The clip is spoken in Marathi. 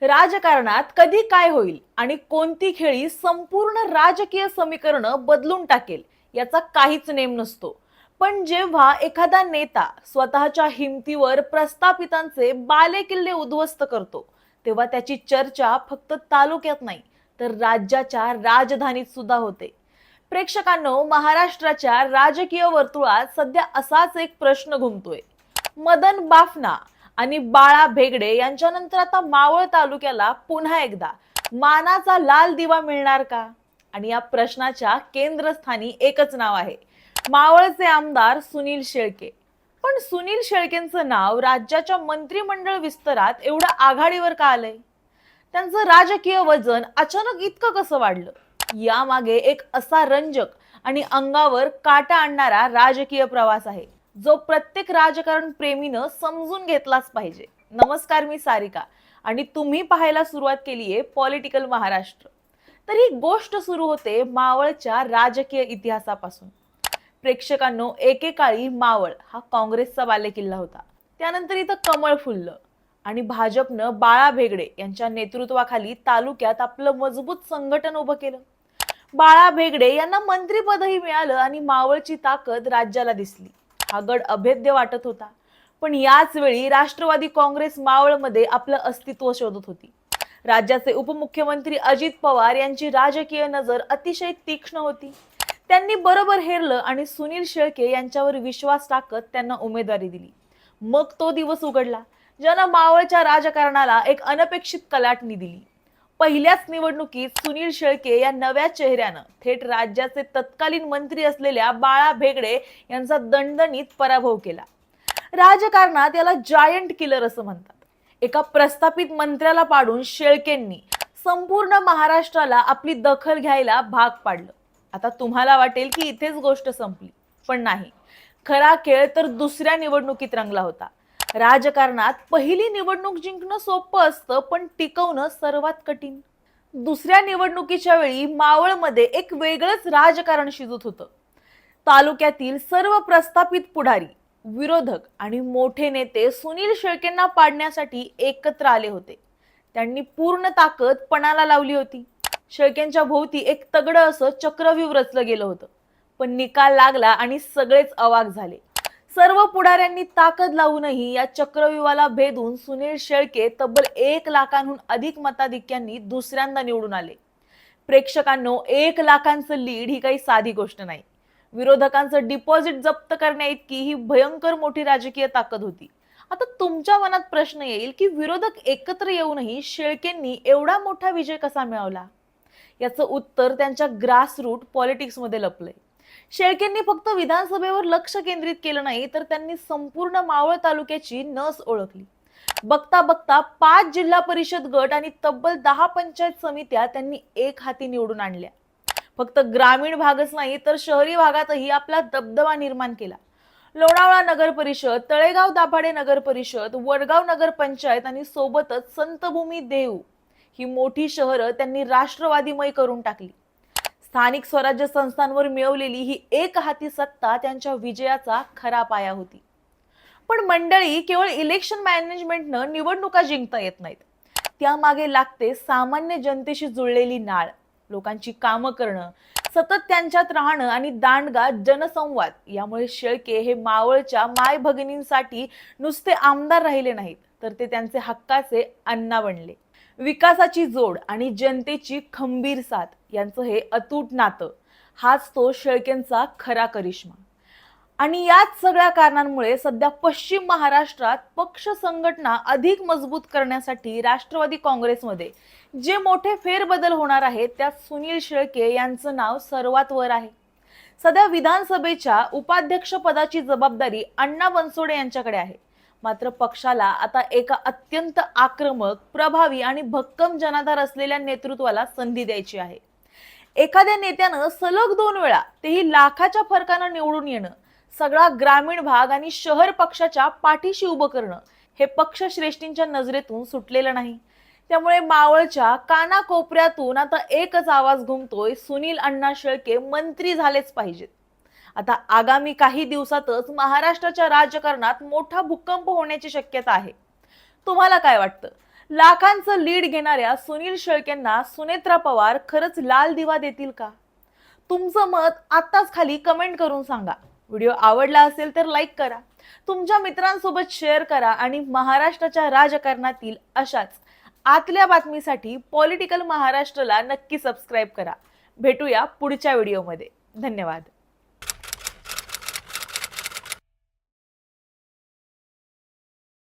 राजकारणात कधी काय होईल आणि कोणती खेळी संपूर्ण राजकीय समीकरणं बदलून टाकेल याचा काहीच नेम नसतो. पण जेव्हा एखादा नेता स्वतःच्या हिमतीवर प्रस्थापितांचे बालेकिल्ले उद्ध्वस्त करतो, तेव्हा त्याची चर्चा फक्त तालुक्यात नाही तर राज्याच्या राजधानीत सुद्धा होते. प्रेक्षकांनो, महाराष्ट्राच्या राजकीय वर्तुळात सध्या असाच एक प्रश्न घुमतोय. मदन बाफना आणि बाळा भेगडे यांच्यानंतर आता मावळ तालुक्याला पुन्हा एकदा मानाचा लाल दिवा मिळणार का? आणि या प्रश्नाच्या केंद्रस्थानी एकच नाव आहे, मावळचे आमदार सुनील शेळके. पण सुनील शेळकेंचं नाव राज्याच्या मंत्रिमंडळ विस्तारात एवढं आघाडीवर का आलंय? त्यांचं राजकीय वजन अचानक इतकं कसं वाढलं? यामागे एक असा रंजक आणि अंगावर काटा आणणारा राजकीय प्रवास आहे, जो प्रत्येक राजकारण प्रेमीनं समजून घेतलाच पाहिजे. नमस्कार, मी सारिका आणि तुम्ही पाहायला सुरुवात केलीये पॉलिटिकल महाराष्ट्र. तर ही गोष्ट सुरू होते मावळच्या राजकीय इतिहासापासून. प्रेक्षकांनो, एकेकाळी मावळ हा काँग्रेसचा बालेकिल्ला होता. त्यानंतर इथं कमळ फुललं आणि भाजपनं बाळा भेगडे यांच्या नेतृत्वाखाली तालुक्यात आपलं मजबूत संघटन उभं केलं. बाळा भेगडे यांना मंत्रिपदही मिळालं आणि मावळची ताकद राज्याला दिसली. हा गड अभेद्य वाटत होता. पण याच वेळी राष्ट्रवादी काँग्रेस मावळमध्ये आपलं अस्तित्व शोधत होती. राज्याचे उपमुख्यमंत्री अजित पवार यांची राजकीय नजर अतिशय तीक्ष्ण होती. त्यांनी बरोबर हेरलं आणि सुनील शेळके यांच्यावर विश्वास टाकत त्यांना उमेदवारी दिली. मग तो दिवस उघडला ज्यानं मावळच्या राजकारणाला एक अनपेक्षित कलाटणी दिली. पहिल्याच निवडणुकीत सुनील शेळके या नव्या चेहऱ्यानं थेट राज्याचे तत्कालीन मंत्री असलेल्या बाळा भेगडे यांचा दणदणीत पराभव केला. राजकारणात याला जायंट किलर असं म्हणतात. एका प्रस्थापित मंत्र्याला पाडून शेळकेंनी संपूर्ण महाराष्ट्राला आपली दखल घ्यायला भाग पाडलं. आता तुम्हाला वाटेल की इथेच गोष्ट संपली, पण नाही. खरा खेळ तर दुसऱ्या निवडणुकीत रंगला होता. राजकारणात पहिली निवडणूक जिंकणं सोपं असतं, पण टिकवणं सर्वात कठीण. दुसऱ्या निवडणुकीच्या वेळी मावळमध्ये एक वेगळंच राजकारण शिजत होतं. तालुक्यातील सर्व प्रस्थापित पुढारी, विरोधक आणि मोठे नेते सुनील शेळकेंना पाडण्यासाठी एकत्र आले होते. त्यांनी पूर्ण ताकद पणाला लावली होती. शेळकेंच्या भोवती एक तगडं असं चक्रव्यूह रचलं गेलं होतं. पण निकाल लागला आणि सगळेच अवाक झाले. सर्व पुढाऱ्यांनी ताकद लावूनही या चक्रव्यूहाला भेदून सुनील शेळके तब्बल 1 लाखांहून अधिक मताधिक्यांनी दुसऱ्यांदा निवडून आले. प्रेक्षकांनो, 1 लाखांचं लीड ही काही साधी गोष्ट नाही. विरोधकांचं डिपॉझिट जप्त करण्याइतकी ही भयंकर मोठी राजकीय ताकद होती. आता तुमच्या मनात प्रश्न येईल की विरोधक एकत्र येऊनही शेळकेंनी एवढा मोठा विजय कसा मिळवला? याचं उत्तर त्यांच्या ग्रासरूट पॉलिटिक्समध्ये लपलंय. शेळकेंनी फक्त विधानसभेवर लक्ष केंद्रित केलं नाही, तर त्यांनी संपूर्ण मावळ तालुक्याची नस ओळखली. बघता बघता 5 जिल्हा परिषद गट आणि तब्बल 10 पंचायत समित्या त्यांनी एक हाती निवडून आणल्या. फक्त ग्रामीण भागच नाही तर शहरी भागातही आपला दबदबा निर्माण केला. लोणावळा नगर परिषद, तळेगाव दाभाडे नगर परिषद, वडगाव नगर पंचायत आणि सोबतच संतभूमी देऊ ही मोठी शहरं त्यांनी राष्ट्रवादीमय करून टाकली. स्थानिक स्वराज्य संस्थांवर मिळवलेली ही एक हाती सत्ता त्यांच्या विजयाचा खरा पाया होती. पण मंडळी, केवळ इलेक्शन मॅनेजमेंटनं निवडणुका जिंकता येत नाहीत. त्यामागे लागते सामान्य जनतेशी जुळलेली नाळ, लोकांची कामं करणं, सतत त्यांच्यात राहणं आणि दांडगा जनसंवाद. यामुळे शेळके हे मावळच्या माय भगिनींसाठी नुसते आमदार राहिले नाहीत, तर ते त्यांचे हक्काचे अण्णा बनले. विकासाची जोड आणि जनतेची खंबीर साथ यांचं हे अतूट नातं, हाच तो शेळकेंचा खरा करिश्मा. आणि याच सगळ्या कारणांमुळे सध्या पश्चिम महाराष्ट्रात पक्ष संघटना अधिक मजबूत करण्यासाठी राष्ट्रवादी काँग्रेसमध्ये जे मोठे फेरबदल होणार आहेत, त्यात सुनील शेळके यांचं नाव सर्वात वर आहे. सध्या विधानसभेच्या उपाध्यक्ष पदाची जबाबदारी अण्णा बनसोडे यांच्याकडे आहे. मात्र पक्षाला आता एका अत्यंत आक्रमक, प्रभावी आणि भक्कम जनाधार असलेल्या नेतृत्वाला संधी द्यायची आहे. एखाद्या नेत्यानं सलग 2 वेळा, तेही लाखाच्या फरकानं निवडून येणं, सगळा ग्रामीण भाग आणि शहर पक्षाच्या पाठीशी उभं करणं, हे पक्षश्रेष्ठींच्या नजरेतून सुटलेलं नाही. त्यामुळे मावळच्या कानाकोपऱ्यातून आता एकच आवाज घुमतोय, सुनील अण्णा शेळके मंत्री झालेच पाहिजेत. आता आगामी काही दिवसातच महाराष्ट्राच्या राजकारणात मोठा भूकंप होण्याची शक्यता आहे. तुम्हाला काय वाटतं? लाखांचं लीड घेणाऱ्या सुनील शेळकेंना सुनेत्रा पवार खरंच लाल दिवा देतील का? तुमचं मत आत्ताच खाली कमेंट करून सांगा. व्हिडिओ आवडला असेल तर लाईक करा, तुमच्या मित्रांसोबत शेअर करा आणि महाराष्ट्राच्या राजकारणातील अशाच आतल्या बातमीसाठी पॉलिटिकल महाराष्ट्रला नक्की सबस्क्राईब करा. भेटूया पुढच्या व्हिडिओमध्ये. धन्यवाद.